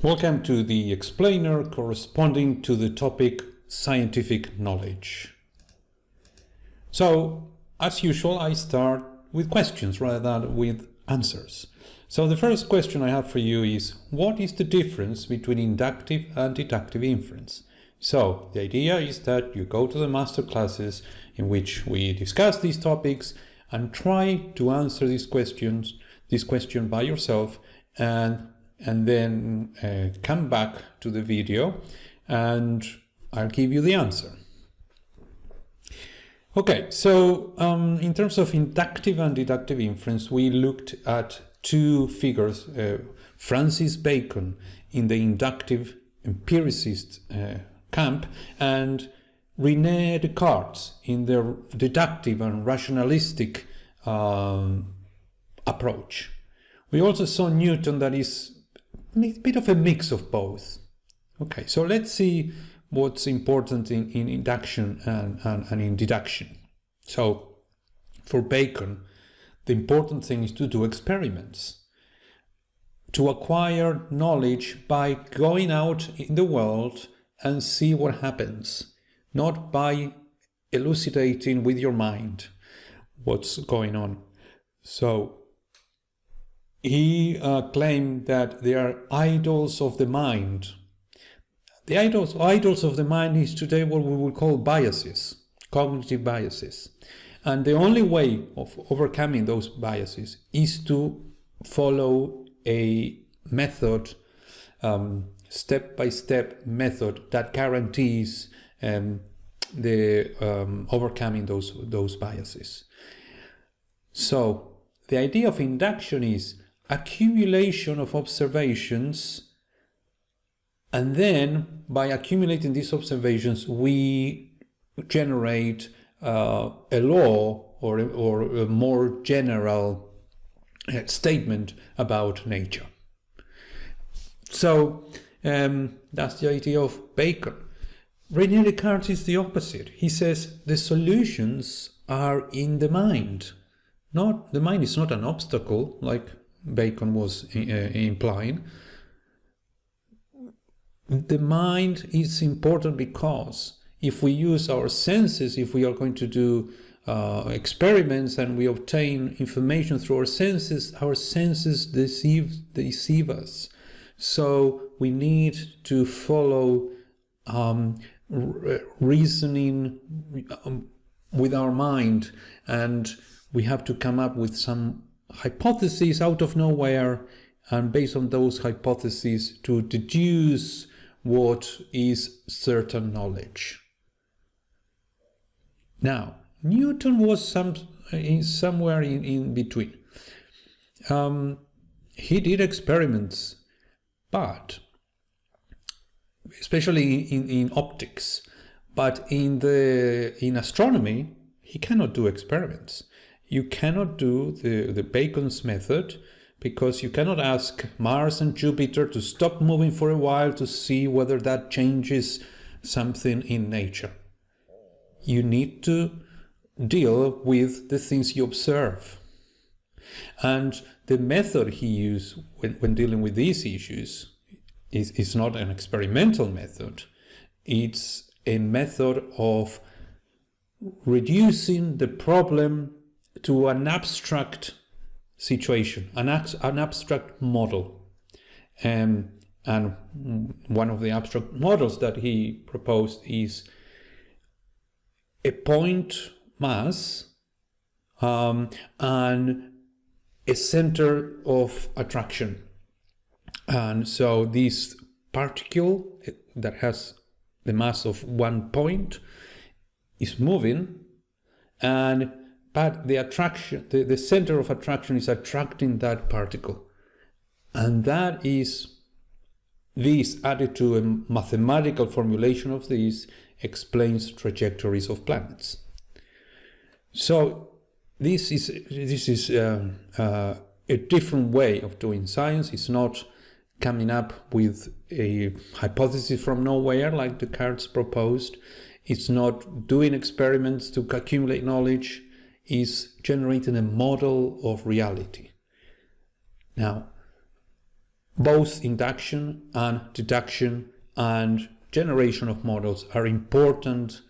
Welcome to the explainer corresponding to the topic scientific knowledge. So, as usual, I start with questions rather than with answers. So the first question I have for you is, what is the difference between inductive and deductive inference? So the idea is that you go to the master classes in which we discuss these topics and try to answer this question by yourself, and then come back to the video and I'll give you the answer. Okay, so in terms of inductive and deductive inference, we looked at two figures, Francis Bacon in the inductive empiricist camp and René Descartes in the deductive and rationalistic approach. We also saw Newton, that is a bit of a mix of both. Okay, so let's see what's important in induction and in deduction. So for Bacon, the important thing is to do experiments, to acquire knowledge by going out in the world and see what happens, not by elucidating with your mind what's going on. So he claimed that they are idols of the mind. The idols of the mind is today what we would call biases, cognitive biases. And the only way of overcoming those biases is to follow a method, step-by-step method that guarantees overcoming those biases. So the idea of induction is accumulation of observations, and then by accumulating these observations we generate a law or a more general statement about nature. So that's the idea of Bacon. René Descartes is the opposite. He says the solutions are in the mind. The mind is not an obstacle, like Bacon was implying. The mind is important because if we use our senses, if we are going to do experiments and we obtain information through our senses deceive us. So we need to follow reasoning with our mind, and we have to come up with some hypotheses out of nowhere, and based on those hypotheses to deduce what is certain knowledge. Now, Newton was somewhere in between. He did experiments, but especially in optics, but in astronomy, he cannot do experiments. You cannot do the Bacon's method, because you cannot ask Mars and Jupiter to stop moving for a while to see whether that changes something in nature. You need to deal with the things you observe. And the method he used when dealing with these issues is not an experimental method. It's a method of reducing the problem to an abstract situation, an abstract model. And one of the abstract models that he proposed is a point mass and a center of attraction. And so this particle that has the mass of 1 point is moving, but the attraction, the center of attraction is attracting that particle. And that is, this added to a mathematical formulation of this explains trajectories of planets. So this is a different way of doing science. It's not coming up with a hypothesis from nowhere like Descartes proposed. It's not doing experiments to accumulate knowledge. It's generating a model of reality. Now, both induction and deduction and generation of models are important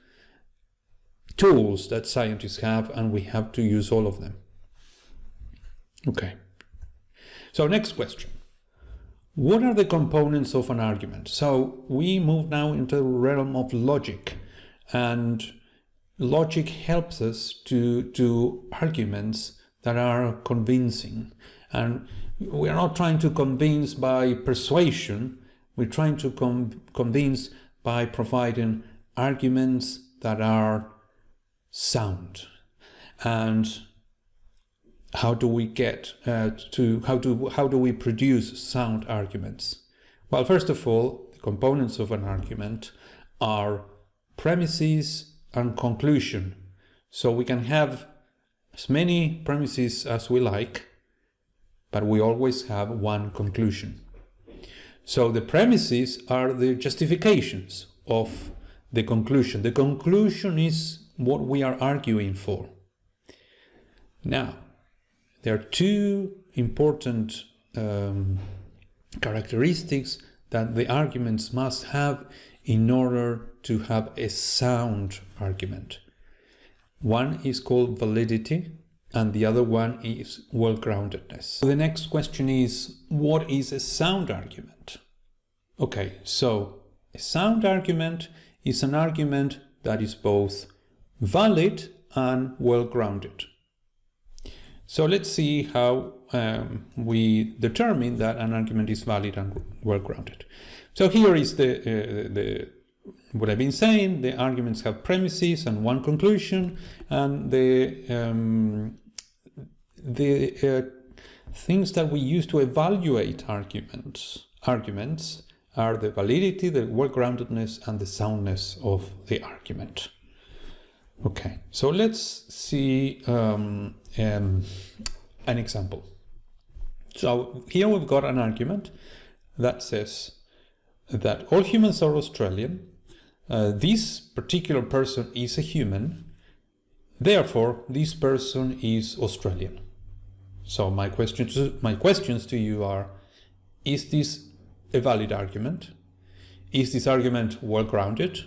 tools that scientists have, and we have to use all of them. Okay. So next question. What are the components of an argument? So we move now into the realm of logic, and logic helps us to do arguments that are convincing. And we are not trying to convince by persuasion, we're trying to convince by providing arguments that are sound. And how do we get how do we produce sound arguments? Well, first of all, the components of an argument are premises and conclusion. So we can have as many premises as we like, but we always have one conclusion. So the premises are the justifications of the conclusion. The conclusion is what we are arguing for. Now, there are two important characteristics that the arguments must have in order to have a sound argument. One is called validity, and the other one is well-groundedness. So the next question is, what is a sound argument? Okay, so a sound argument is an argument that is both valid and well-grounded. So let's see how we determine that an argument is valid and well-grounded. So here is what I've been saying. The arguments have premises and one conclusion, and the things that we use to evaluate arguments are the validity, the well-groundedness, and the soundness of the argument. Okay, so let's see an example. So here we've got an argument that says that all humans are Australian. This particular person is a human. Therefore, this person is Australian. So my questions to you are, is this a valid argument? Is this argument well-grounded?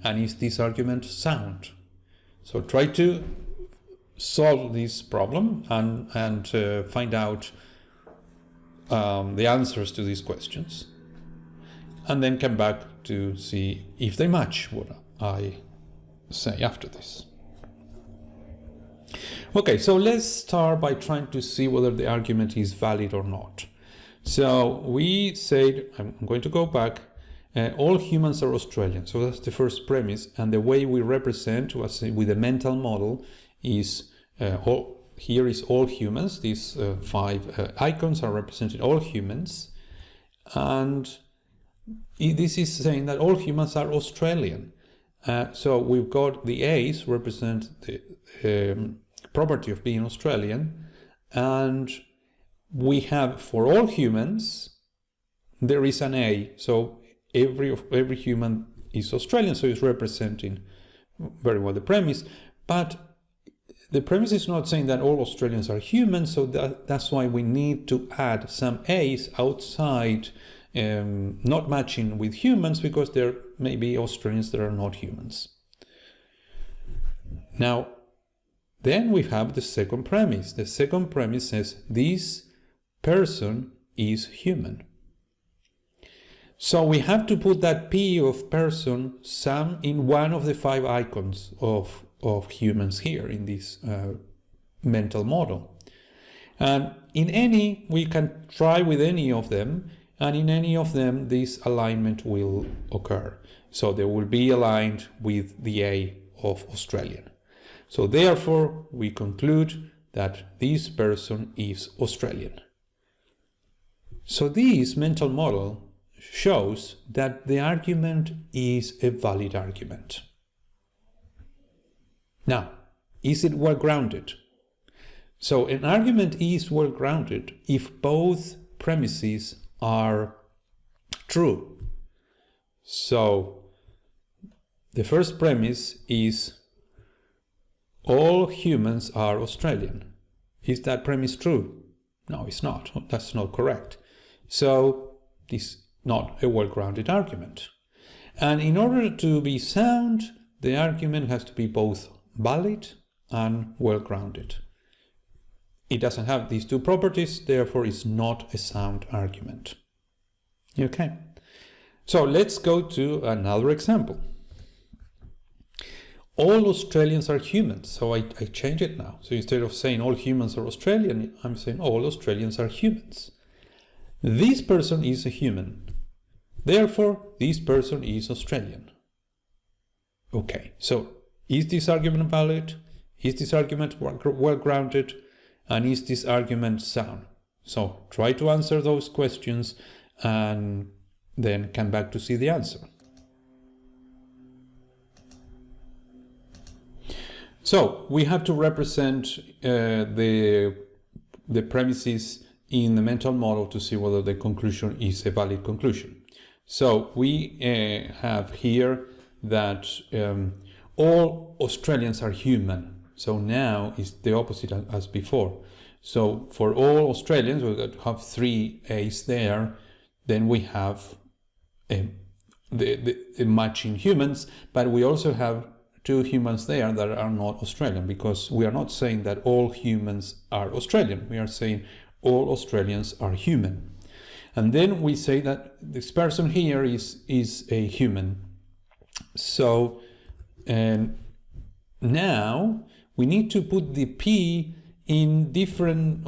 And is this argument sound? So try to solve this problem and find out the answers to these questions, and then come back to see if they match what I say after this. Okay, so let's start by trying to see whether the argument is valid or not. So we said, I'm going to go back, all humans are Australian. So that's the first premise. And the way we represent with a mental model is, here is all humans. These 5 icons are representing all humans. And this is saying that all humans are Australian. So we've got the A's represent the property of being Australian. And we have, for all humans, there is an A. So every human is Australian, so it's representing very well the premise. But the premise is not saying that all Australians are humans, so that's why we need to add some A's outside, not matching with humans, because there may be Australians that are not humans. Now, then we have the second premise. The second premise says this person is human. So we have to put that P of person some in one of the 5 icons of humans here in this mental model. And in any, we can try with any of them, and in any of them this alignment will occur. So they will be aligned with the A of Australian. So therefore we conclude that this person is Australian. So this mental model shows that the argument is a valid argument. Now, is it well-grounded? So an argument is well-grounded if both premises are true. So the first premise is all humans are Australian. Is that premise true? No, it's not. That's not correct. So this is not a well-grounded argument. And in order to be sound, the argument has to be both valid and well-grounded. It doesn't have these two properties, therefore it's not a sound argument. Okay, so let's go to another example. All Australians are humans, so I change it now. So instead of saying all humans are Australian, I'm saying all Australians are humans. This person is a human. Therefore, this person is Australian. Okay, so is this argument valid? Is this argument well-grounded? And is this argument sound? So try to answer those questions and then come back to see the answer. So we have to represent the premises in the mental model to see whether the conclusion is a valid conclusion. So we have here that all Australians are human. So now is the opposite as before. So for all Australians, we have 3 A's there. Then we have the matching humans, but we also have 2 humans there that are not Australian, because we are not saying that all humans are Australian. We are saying all Australians are human. And then we say that this person here is a human. So now we need to put the P in different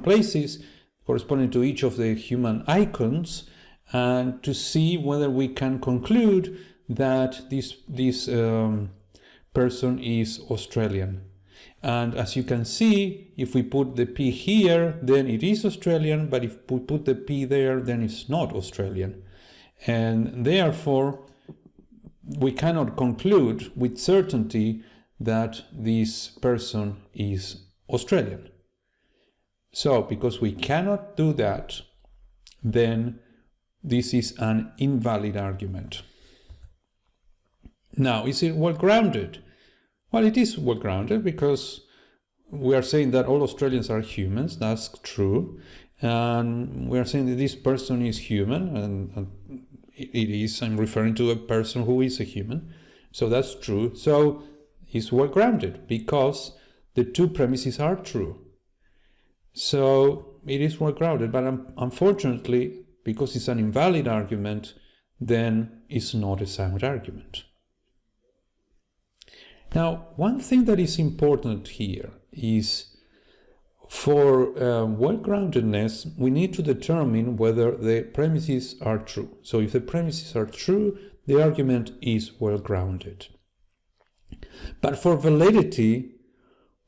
places corresponding to each of the human icons, and to see whether we can conclude that this person is Australian. And as you can see, if we put the P here, then it is Australian, but if we put the P there, then it's not Australian. And therefore, we cannot conclude with certainty that this person is Australian. So, because we cannot do that, then this is an invalid argument. Now, is it well-grounded? Well, it is well-grounded because we are saying that all Australians are humans. That's true. And we are saying that this person is human, and it is. I'm referring to a person who is a human. So that's true. So it's well-grounded because the 2 premises are true. So it is well-grounded, but unfortunately, because it's an invalid argument, then it's not a sound argument. Now, one thing that is important here is for well-groundedness, we need to determine whether the premises are true. So if the premises are true, the argument is well-grounded. But for validity,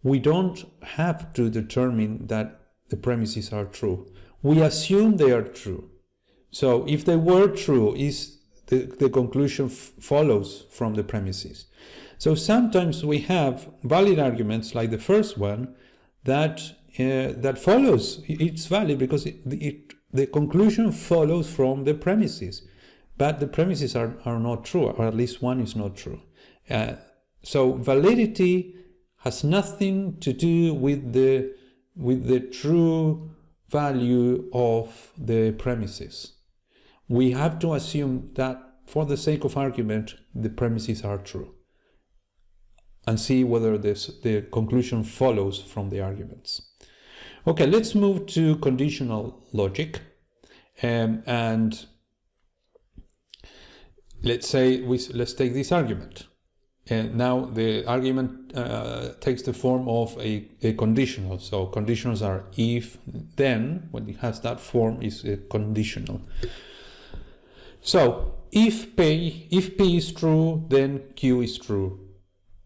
we don't have to determine that the premises are true. We assume they are true. So if they were true, the conclusion follows from the premises. So sometimes we have valid arguments like the first one that follows. It's valid because the conclusion follows from the premises, but the premises are not true, or at least one is not true. So validity has nothing to do with the true value of the premises. We have to assume that for the sake of argument, the premises are true, and see whether the conclusion follows from the arguments. Okay, let's move to conditional logic, and let's take this argument. And now the argument takes the form of a conditional. So conditionals are if, then. When it has that form, is a conditional. So if P is true, then Q is true.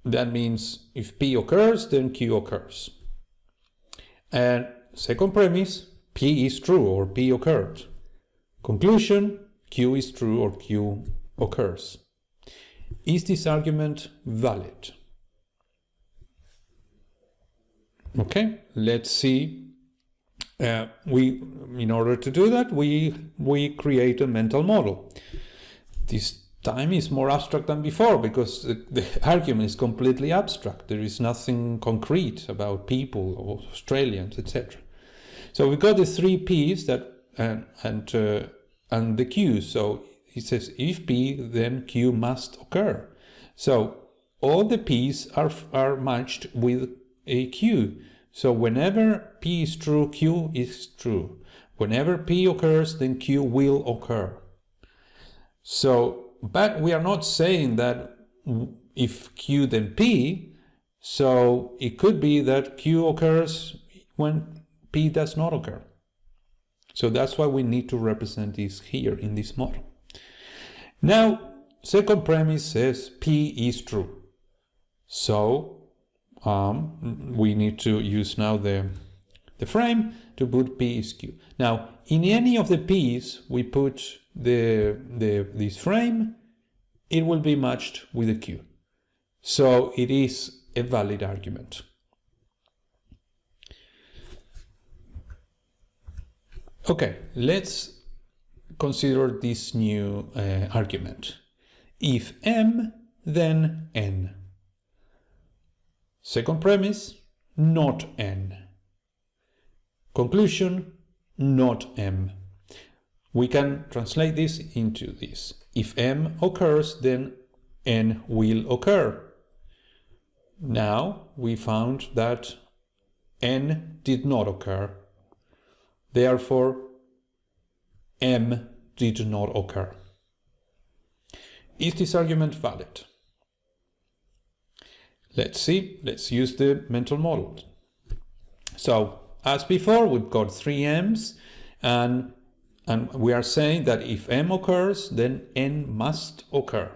That means if P occurs, then Q occurs. And second premise, P is true or P occurred. Conclusion, Q is true or Q occurs. Is this argument valid? Okay, let's see. In order to do that, we create a mental model. This time is more abstract than before because the argument is completely abstract. There is nothing concrete about people or Australians, etc. So we got the three P's that and the Q. So it says if P, then Q must occur. So all the P's are matched with a Q. So whenever P is true, Q is true. Whenever P occurs, then Q will occur. So, but we are not saying that if Q then P, so it could be that Q occurs when P does not occur. So that's why we need to represent this here in this model. Now, second premise says P is true. So we need to use now the frame to put P is Q. Now, in any of the P's we put this frame, it will be matched with a Q. So it is a valid argument. Okay, let's consider this new argument. If M, then N. Second premise, not N. Conclusion, not M. We can translate this into this. If M occurs, then N will occur. Now we found that N did not occur. Therefore, M did not occur. Is this argument valid? Let's see. Let's use the mental model. So, as before, we've got three M's, and we are saying that if M occurs, then N must occur.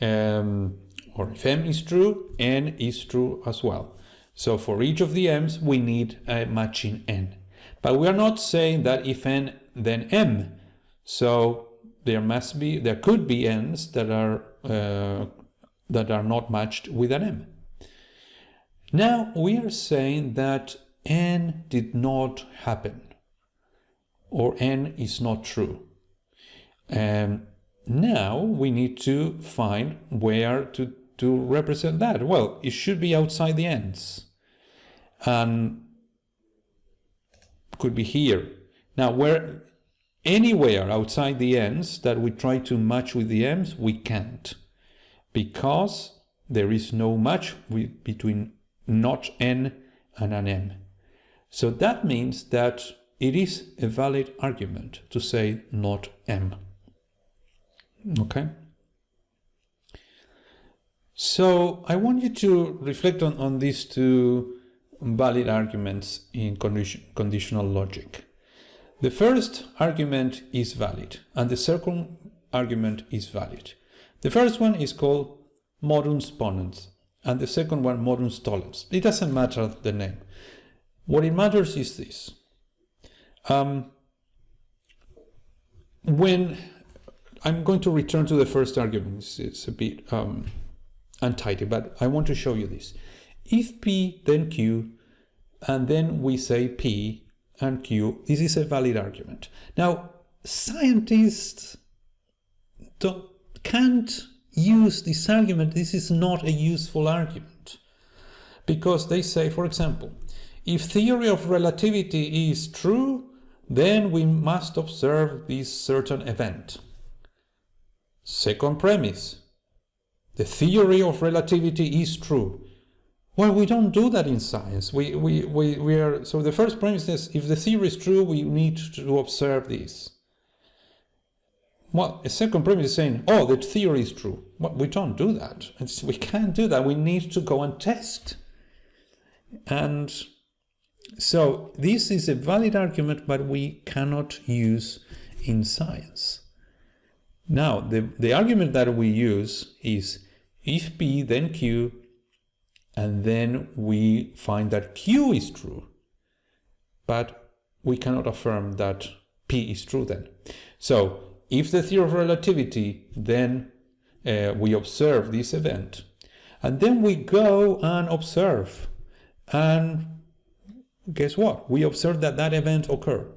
Or if M is true, N is true as well. So for each of the M's, we need a matching N. But we are not saying that if N, then M. So there could be N's that are not matched with an M. Now we are saying that N did not happen, or N is not true. Now we need to find where to represent that. Well, it should be outside the N's, and could be here. Now, anywhere outside the N's that we try to match with the M's, we can't, because there is no match between not N and an M. So that means that it is a valid argument to say not M. Okay? So I want you to reflect on these two valid arguments in conditional logic. The first argument is valid, and the second argument is valid. The first one is called modus ponens, and the second one modus tollens. It doesn't matter the name. What it matters is this. When I'm going to return to the first argument, it's a bit untidy, but I want to show you this. If P, then Q, and then we say P and Q, this is a valid argument. Now, scientists can't use this argument. This is not a useful argument, because they say, for example, if theory of relativity is true, then we must observe this certain event. Second premise, the theory of relativity is true. Well, we don't do that in science. So the first premise is, if the theory is true, we need to observe this. Well, a second premise is saying, oh, the theory is true. Well, we don't do that. We can't do that. We need to go and test. And so this is a valid argument, but we cannot use in science. Now, the argument that we use is if P, then Q, and then we find that Q is true, but we cannot affirm that P is true then. So if the theory of relativity, then we observe this event, and then we go and observe, and guess what? We observe that that event occurred.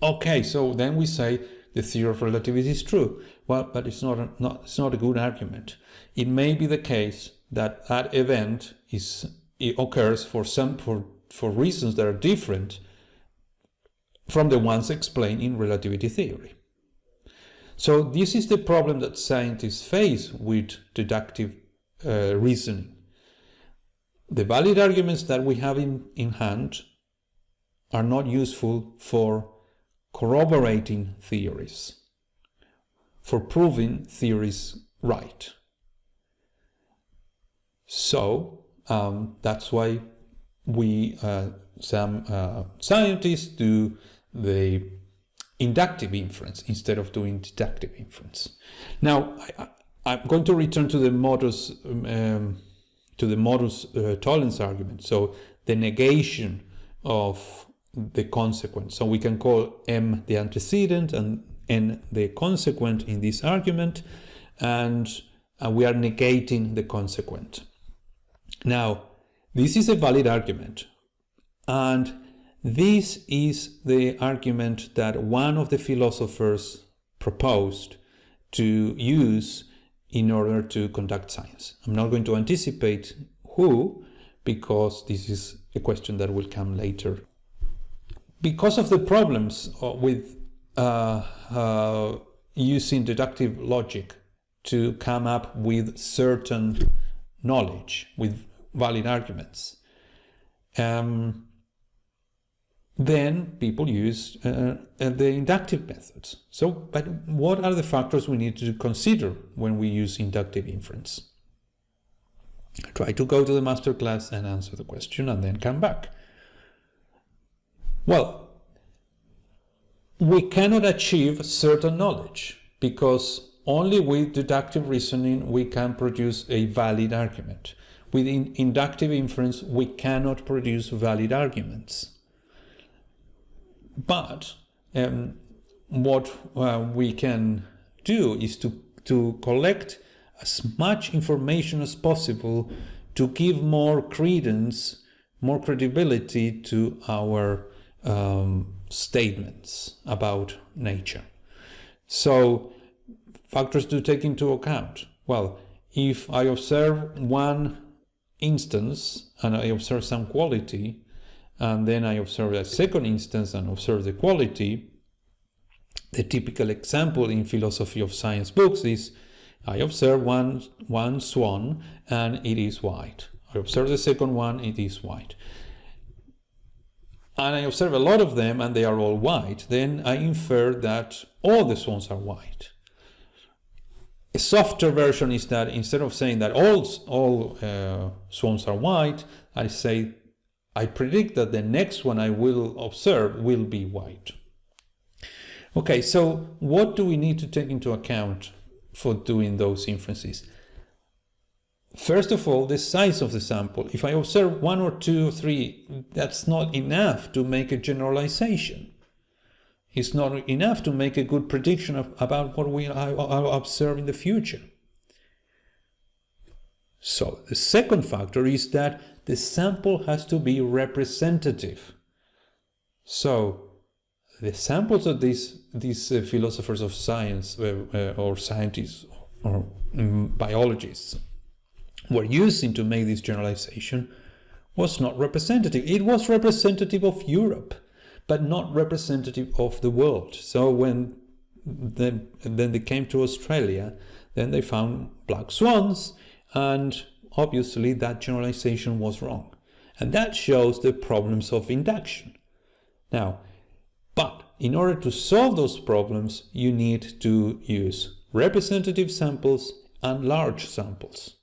Okay, so then we say the theory of relativity is true. Well, but it's not a good argument. It may be the case that that event occurs for for reasons that are different from the ones explained in relativity theory. So this is the problem that scientists face with deductive reasoning. The valid arguments that we have in hand are not useful for corroborating theories, for proving theories right. So that's why some scientists do the inductive inference instead of doing deductive inference. Now, I'm going to return to the modus tollens argument. So the negation of the consequent. So we can call M the antecedent and N the consequent in this argument, and we are negating the consequent. Now, this is a valid argument, and this is the argument that one of the philosophers proposed to use in order to conduct science. I'm not going to anticipate who, because this is a question that will come later. Because of the problems with using deductive logic to come up with certain knowledge, with valid arguments, then people use the inductive methods. So, but what are the factors we need to consider when we use inductive inference? Try to go to the masterclass and answer the question and then come back. Well, we cannot achieve certain knowledge because only with deductive reasoning we can produce a valid argument. With inductive inference, we cannot produce valid arguments. But what we can do is to collect as much information as possible to give more credence, more credibility to our statements about nature. So factors to take into account. Well, if I observe one instance and I observe some quality, and then I observe a second instance and observe the quality, the typical example in philosophy of science books is I observe one swan and it is white. I observe the second one, it is white. And I observe a lot of them and they are all white. Then I infer that all the swans are white. A softer version is that instead of saying that all swans are white, I predict that the next one I will observe will be white. Okay, so what do we need to take into account for doing those inferences? First of all, the size of the sample. If I observe 1 or 2 or 3, that's not enough to make a generalization. It's not enough to make a good prediction about what I'll observe in the future. So the second factor is that the sample has to be representative. So the samples of these philosophers of science or scientists or biologists were using to make this generalization was not representative. It was representative of Europe, but not representative of the world. So when then they came to Australia, then they found black swans, and obviously that generalization was wrong. And that shows the problems of induction. Now, but in order to solve those problems, you need to use representative samples and large samples.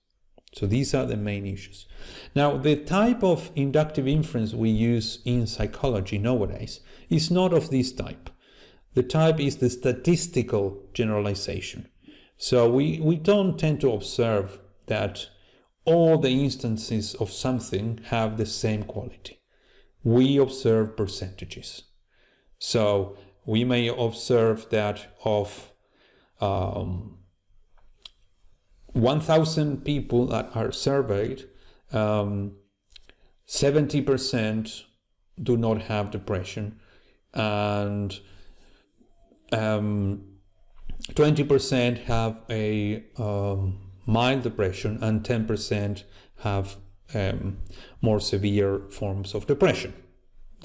So these are the main issues. Now, the type of inductive inference we use in psychology nowadays is not of this type. The type is the statistical generalization. So we don't tend to observe that all the instances of something have the same quality. We observe percentages. So we may observe that of 1,000 people that are surveyed, 70% do not have depression, and 20% have a mild depression, and 10% have more severe forms of depression.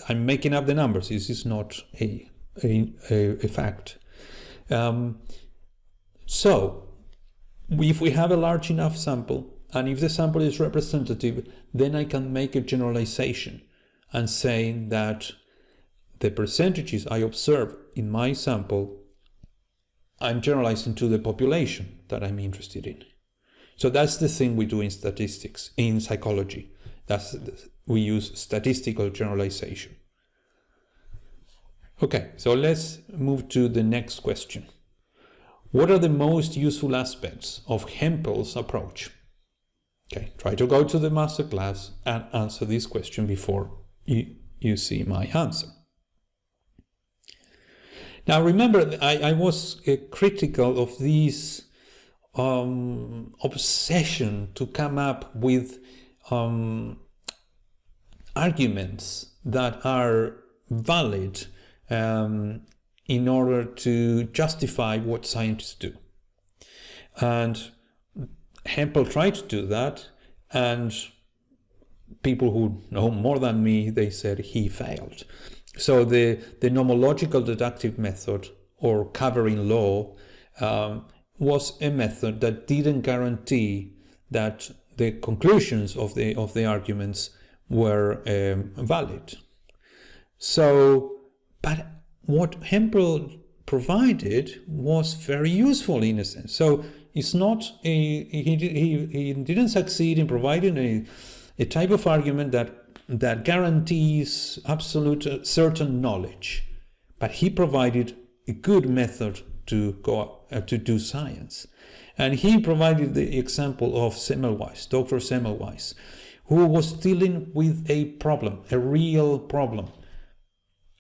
I'm making up the numbers. This is not a fact. So, if we have a large enough sample, and if the sample is representative, then I can make a generalization and saying that the percentages I observe in my sample, I'm generalizing to the population that I'm interested in. So that's the thing we do in statistics, in psychology. We use statistical generalization. Okay, so let's move to the next question. What are the most useful aspects of Hempel's approach? Okay, try to go to the masterclass and answer this question before you see my answer. Now remember, I was critical of this obsession to come up with arguments that are valid in order to justify what scientists do. And Hempel tried to do that, and people who know more than me, they said he failed. So the nomological deductive method, or covering law, was a method that didn't guarantee that the conclusions of the arguments were valid. So, but what Hempel provided was very useful in a sense. So it's not he didn't succeed in providing a type of argument that guarantees absolute certain knowledge, but he provided a good method to do science. And he provided the example of Semmelweis, Dr. Semmelweis, who was dealing with a problem, a real problem.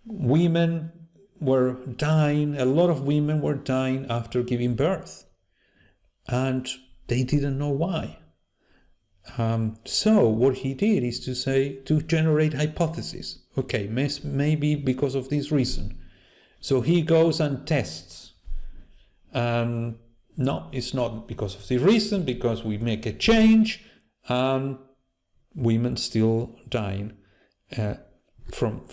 Women were dying, a lot of women were dying after giving birth, and they didn't know why. So what he did is to generate hypotheses. Okay, maybe because of this reason. So he goes and tests. No, it's not because of this reason, because we make a change and women still dying from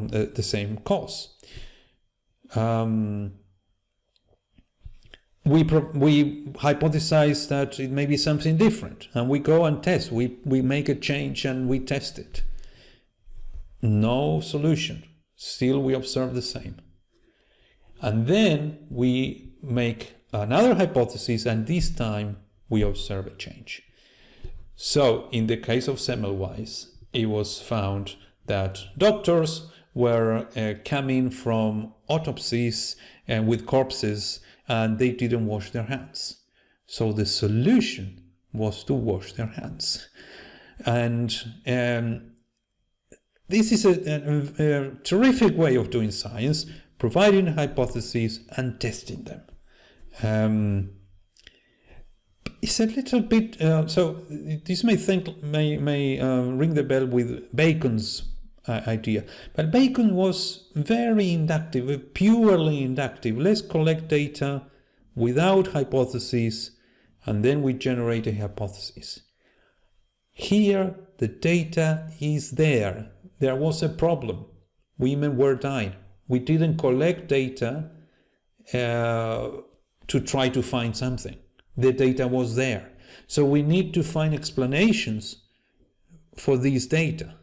the same cause. We hypothesize that it may be something different, and we go and test. We make a change and we test it. No solution. Still we observe the same. And then we make another hypothesis, and this time we observe a change. So in the case of Semmelweis, it was found that doctors were coming from autopsies with corpses, and they didn't wash their hands. So the solution was to wash their hands. And this is a terrific way of doing science, providing hypotheses and testing them. It's a little bit, so this may ring the bell with Bacon's idea, but Bacon was very inductive, purely inductive. Let's collect data without hypotheses, and then we generate a hypothesis. Here, the data is there. There was a problem. Women were dying. We didn't collect data to try to find something. The data was there. So we need to find explanations for these data.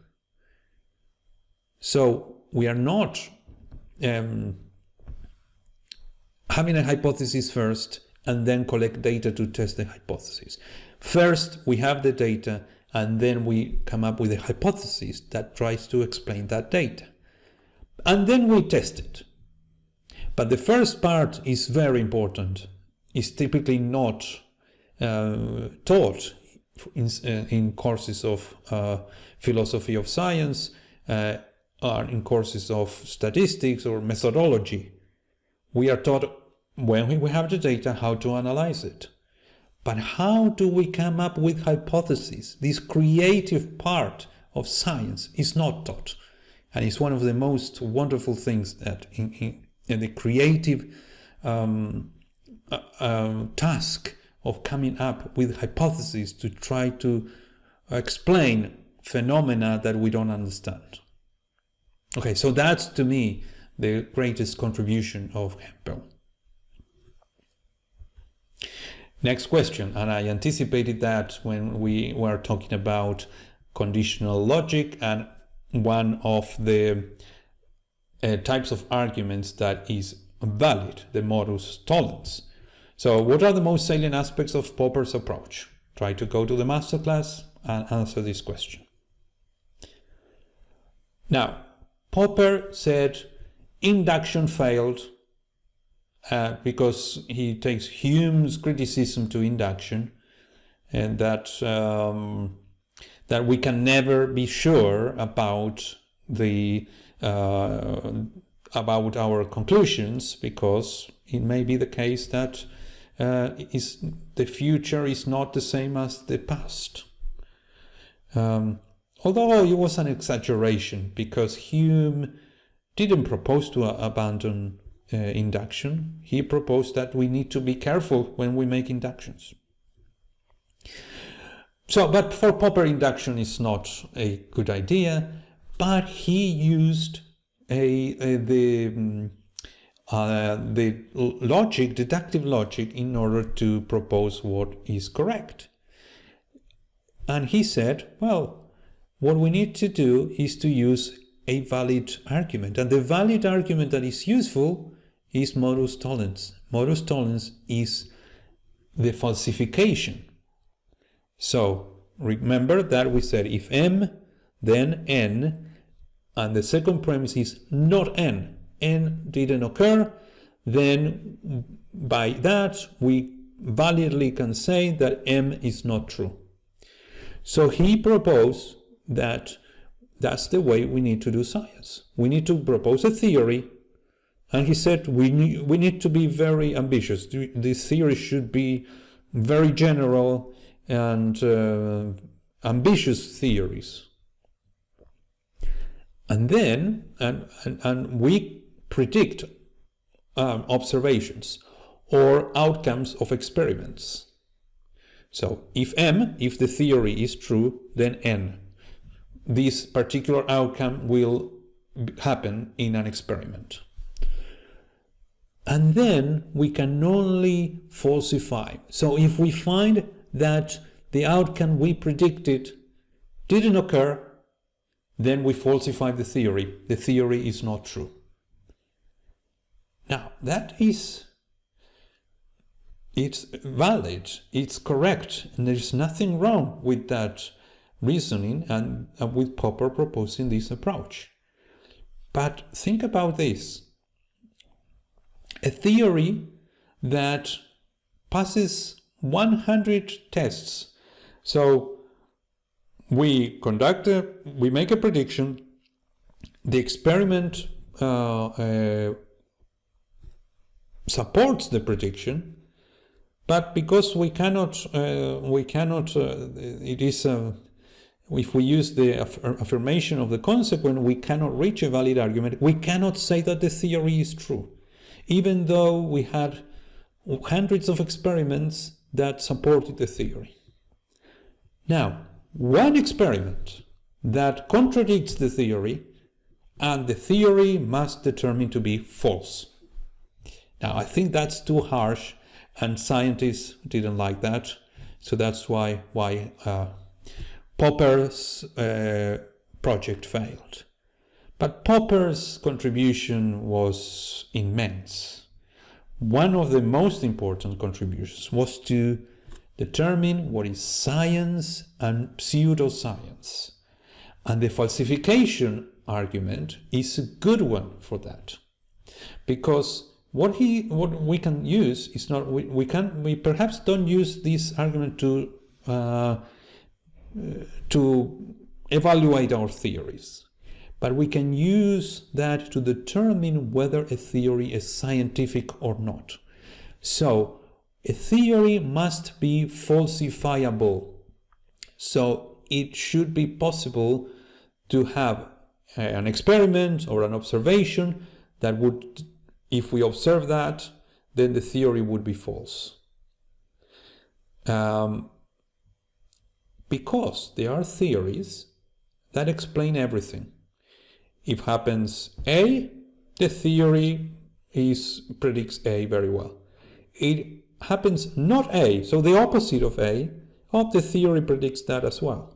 So we are not having a hypothesis first and then collect data to test the hypothesis. First, we have the data, and then we come up with a hypothesis that tries to explain that data. And then we test it. But the first part is very important. It's typically not taught in courses of philosophy of science, or in courses of statistics or methodology. We are taught, when we have the data, how to analyze it. But how do we come up with hypotheses? This creative part of science is not taught. And it's one of the most wonderful things that in the creative task of coming up with hypotheses to try to explain phenomena that we don't understand. Okay, so that's to me the greatest contribution of Hempel. Next question, and I anticipated that when we were talking about conditional logic and one of the types of arguments that is valid, the modus tollens. So what are the most salient aspects of Popper's approach? Try to go to the masterclass and answer this question. Now, Popper said induction failed because he takes Hume's criticism to induction, and that that we can never be sure about the about our conclusions, because it may be the case that the future is not the same as the past. Although it was an exaggeration, because Hume didn't propose to abandon induction. He proposed that we need to be careful when we make inductions. So, but for Popper, induction is not a good idea, but he used the logic, deductive logic, in order to propose what is correct. And he said, well, what we need to do is to use a valid argument. And the valid argument that is useful is modus tollens. Modus tollens is the falsification. So remember that we said if M, then N, and the second premise is not N. N didn't occur, then by that we validly can say that M is not true. So he proposed that that's the way we need to do science. We need to propose a theory, and he said we need to be very ambitious. This theory should be very general and ambitious theories. And then, and we predict observations or outcomes of experiments. So if M, if the theory is true, then N. This particular outcome will happen in an experiment. And then we can only falsify. So if we find that the outcome we predicted didn't occur, then we falsify the theory. The theory is not true. Now, it's valid, it's correct, and there's nothing wrong with that reasoning and with Popper proposing this approach. But think about this. A theory that passes 100 tests. So we make a prediction, the experiment supports the prediction, but because we cannot, it is if we use the affirmation of the consequent, we cannot reach a valid argument. We cannot say that the theory is true, even though we had hundreds of experiments that supported the theory. Now, one experiment that contradicts the theory, and the theory must determine to be false. Now, I think that's too harsh, and scientists didn't like that, so that's why Popper's project failed. But Popper's contribution was immense. One of the most important contributions was to determine what is science and pseudoscience. And the falsification argument is a good one for that. Because what we can use is not, we perhaps don't use this argument to evaluate our theories, but we can use that to determine whether a theory is scientific or not. So a theory must be falsifiable. So it should be possible to have an experiment or an observation that would, if we observe that, then the theory would be false. because there are theories that explain everything. If happens A, the theory predicts A very well. It happens not A, so the opposite of A, the theory predicts that as well.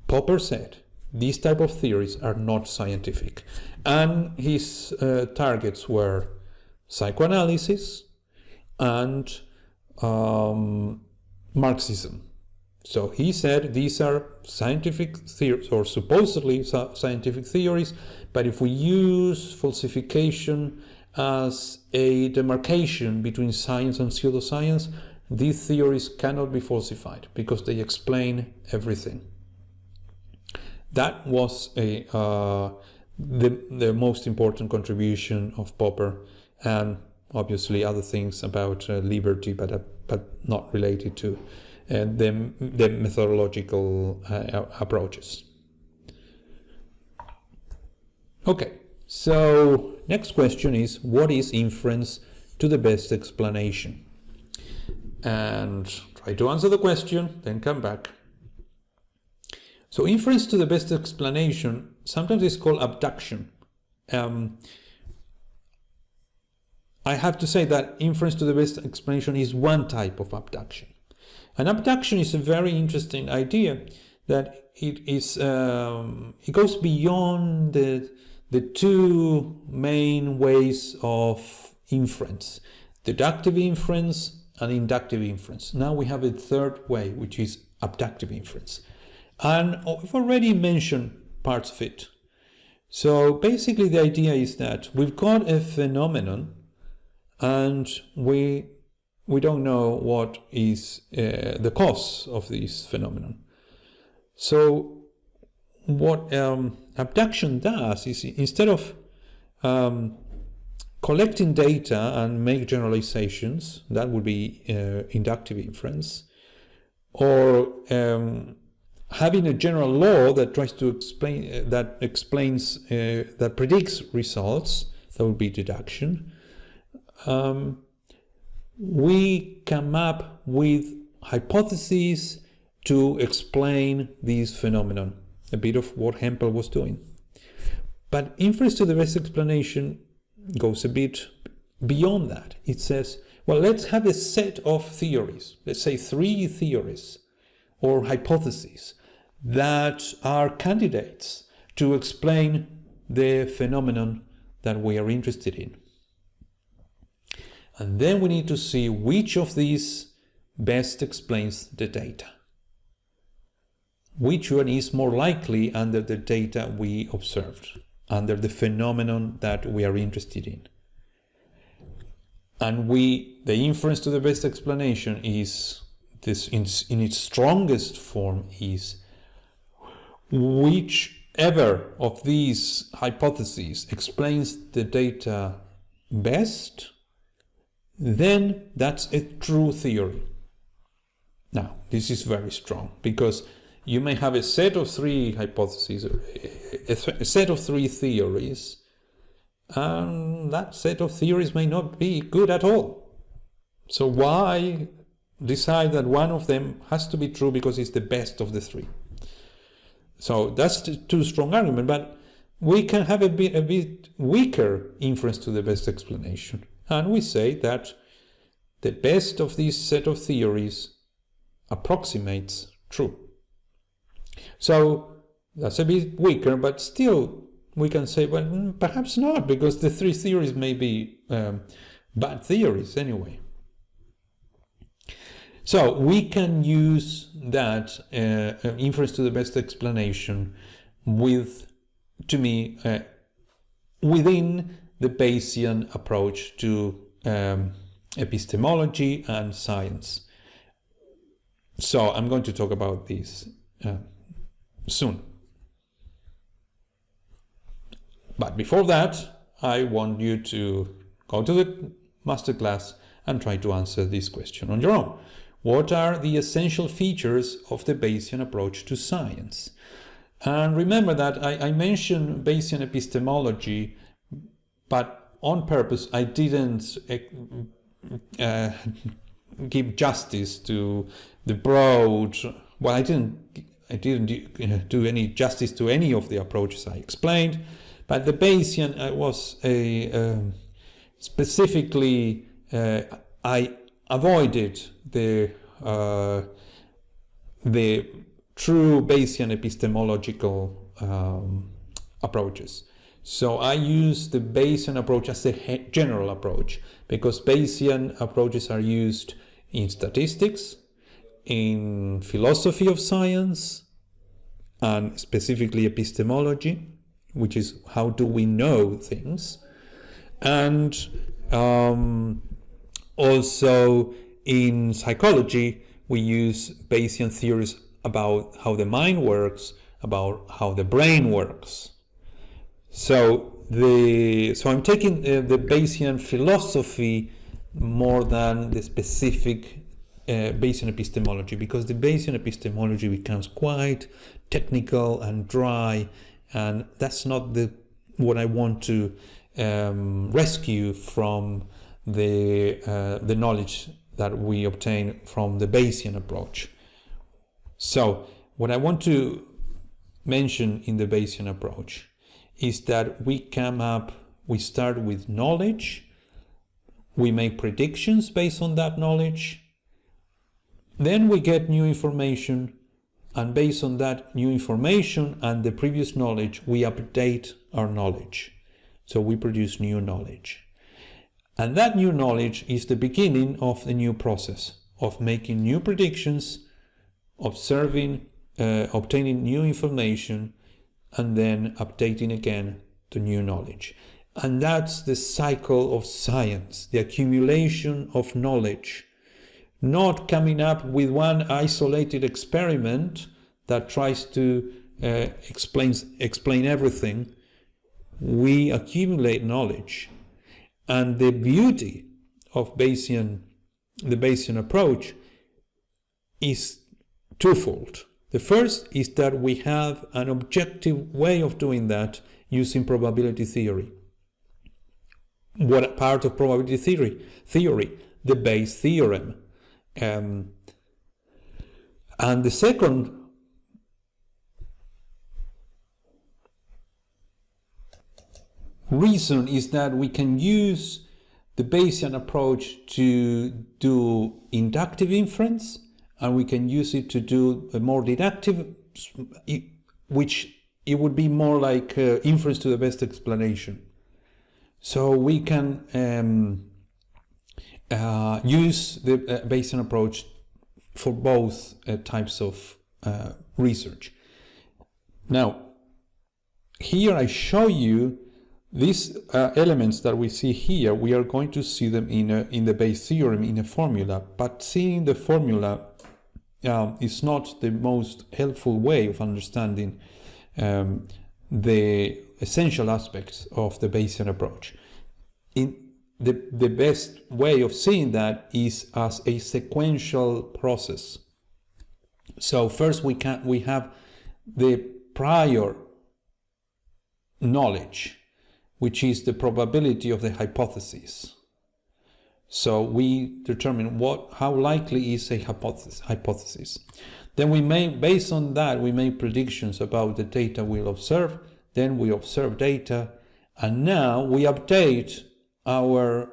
Popper said these type of theories are not scientific, and his targets were psychoanalysis and Marxism. So he said these are scientific theories, or supposedly scientific theories, but if we use falsification as a demarcation between science and pseudoscience, these theories cannot be falsified because they explain everything. That was the most important contribution of Popper, and obviously other things about liberty, but not related to the methodological approaches. Okay, so next question is, what is inference to the best explanation? And try to answer the question, then come back. So inference to the best explanation sometimes is called abduction. I have to say that inference to the best explanation is one type of abduction. An abduction is a very interesting idea that it goes beyond the two main ways of inference, deductive inference and inductive inference. Now we have a third way, which is abductive inference. And I've already mentioned parts of it. So basically the idea is that we've got a phenomenon and we don't know what is the cause of this phenomenon. So what abduction does is, instead of collecting data and make generalizations, that would be inductive inference, or having a general law that tries to explain, that predicts results, that would be deduction. We come up with hypotheses to explain this phenomenon, a bit of what Hempel was doing. But inference to the best explanation goes a bit beyond that. It says, well, let's have a set of theories, let's say 3 theories or hypotheses that are candidates to explain the phenomenon that we are interested in. And then we need to see which of these best explains the data. Which one is more likely under the data we observed, under the phenomenon that we are interested in. And the inference to the best explanation is this, in its strongest form, is whichever of these hypotheses explains the data best, then that's a true theory. Now, this is very strong, because you may have a set of 3 hypotheses, a set of 3 theories, and that set of theories may not be good at all. So why decide that one of them has to be true because it's the best of the 3? So that's too strong argument, but we can have a bit weaker inference to the best explanation. And we say that the best of this set of theories approximates true. So that's a bit weaker, but still we can say, well, perhaps not, because the 3 theories may be bad theories anyway. So we can use that inference to the best explanation within the Bayesian approach to epistemology and science. So I'm going to talk about this soon. But before that, I want you to go to the masterclass and try to answer this question on your own. What are the essential features of the Bayesian approach to science? And remember that I mentioned Bayesian epistemology, but on purpose I didn't give justice to the broad. Well, I didn't do any justice to any of the approaches I explained, but the Bayesian was specifically I avoided the true Bayesian epistemological approaches. So I use the Bayesian approach as a general approach, because Bayesian approaches are used in statistics, in philosophy of science, and specifically epistemology, which is how do we know things, and also in psychology we use Bayesian theories about how the mind works, about how the brain works. So I'm taking the Bayesian philosophy more than the specific Bayesian epistemology, because the Bayesian epistemology becomes quite technical and dry, and that's not what I want to rescue from the knowledge that we obtain from the Bayesian approach. So what I want to mention in the Bayesian approach is that we start with knowledge, we make predictions based on that knowledge, then we get new information, and based on that new information and the previous knowledge, we update our knowledge. So we produce new knowledge. And that new knowledge is the beginning of the new process of making new predictions, observing, obtaining new information, and then updating again to new knowledge. And that's the cycle of science, the accumulation of knowledge. Not coming up with one isolated experiment that tries to explain everything. We accumulate knowledge. And the beauty of the Bayesian approach is twofold. The first is that we have an objective way of doing that using probability theory. What part of probability theory? The Bayes theorem. And the second reason is that we can use the Bayesian approach to do inductive inference, and we can use it to do a more deductive, which it would be more like inference to the best explanation. So we can use the Bayesian approach for both types of research. Now, here I show you these elements that we see here. We are going to see them in the Bayes theorem in a formula, but seeing the formula is not the most helpful way of understanding the essential aspects of the Bayesian approach. The best way of seeing that is as a sequential process. So first we have the prior knowledge, which is the probability of the hypothesis. So we determine how likely is a hypothesis. Then based on that, we make predictions about the data we'll observe. Then we observe data, and now we update our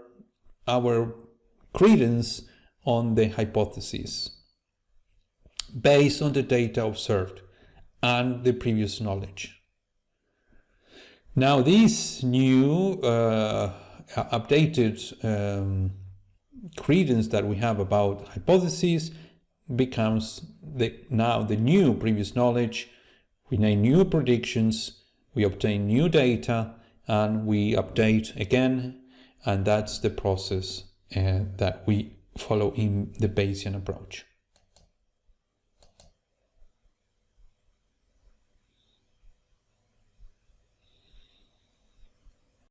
credence on the hypothesis based on the data observed and the previous knowledge. Now this new updated credence that we have about hypotheses becomes now the new previous knowledge. We make new predictions, we obtain new data, and we update again, and that's the process that we follow in the Bayesian approach.